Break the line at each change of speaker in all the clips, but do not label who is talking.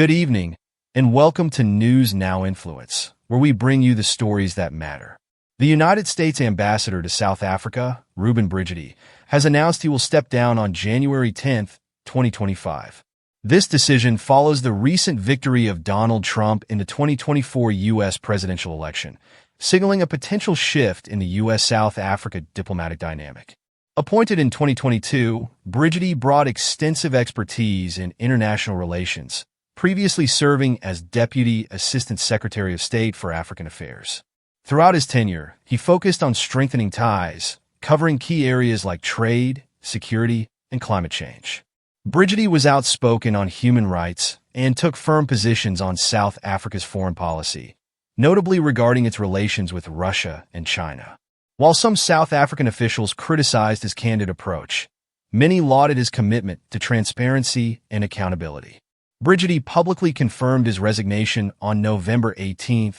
Good evening, and welcome to News Now Influence, where we bring you the stories that matter. The United States ambassador to South Africa, Reuben Brigety, has announced he will step down on January 10, 2025. This decision follows the recent victory of Donald Trump in the 2024 U.S. presidential election, signaling a potential shift in the U.S.-South Africa diplomatic dynamic. Appointed in 2022, Brigety brought extensive expertise in international relations, previously serving as Deputy Assistant Secretary of State for African Affairs. Throughout his tenure, he focused on strengthening ties, covering key areas like trade, security, and climate change. Brigety was outspoken on human rights and took firm positions on South Africa's foreign policy, notably regarding its relations with Russia and China. While some South African officials criticized his candid approach, many lauded his commitment to transparency and accountability. Brigety publicly confirmed his resignation on November 18,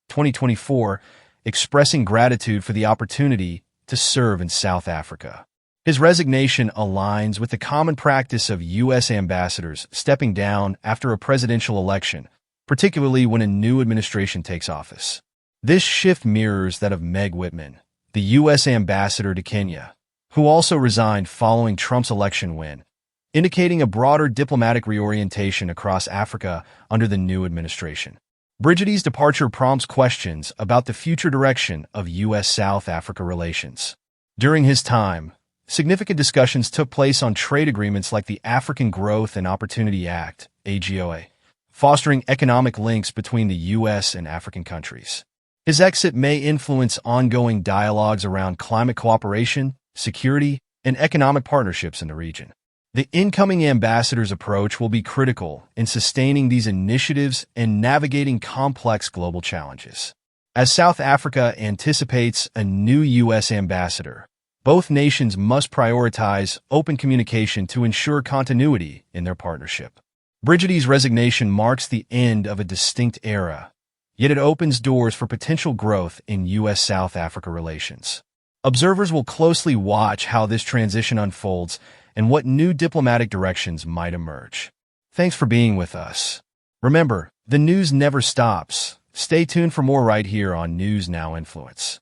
2024, expressing gratitude for the opportunity to serve in South Africa. His resignation aligns with the common practice of U.S. ambassadors stepping down after a presidential election, particularly when a new administration takes office. This shift mirrors that of Meg Whitman, the U.S. ambassador to Kenya, who also resigned following Trump's election win, indicating a broader diplomatic reorientation across Africa under the new administration. Brigety's departure prompts questions about the future direction of U.S.-South Africa relations. During his time, significant discussions took place on trade agreements like the African Growth and Opportunity Act, AGOA, fostering economic links between the U.S. and African countries. His exit may influence ongoing dialogues around climate cooperation, security, and economic partnerships in the region. The incoming ambassador's approach will be critical in sustaining these initiatives and navigating complex global challenges. As South Africa anticipates a new U.S. ambassador, both nations must prioritize open communication to ensure continuity in their partnership. Brigety's resignation marks the end of a distinct era, yet it opens doors for potential growth in U.S.-South Africa relations. Observers will closely watch how this transition unfolds and what new diplomatic directions might emerge. Thanks for being with us. Remember, the news never stops. Stay tuned for more right here on News Now Influence.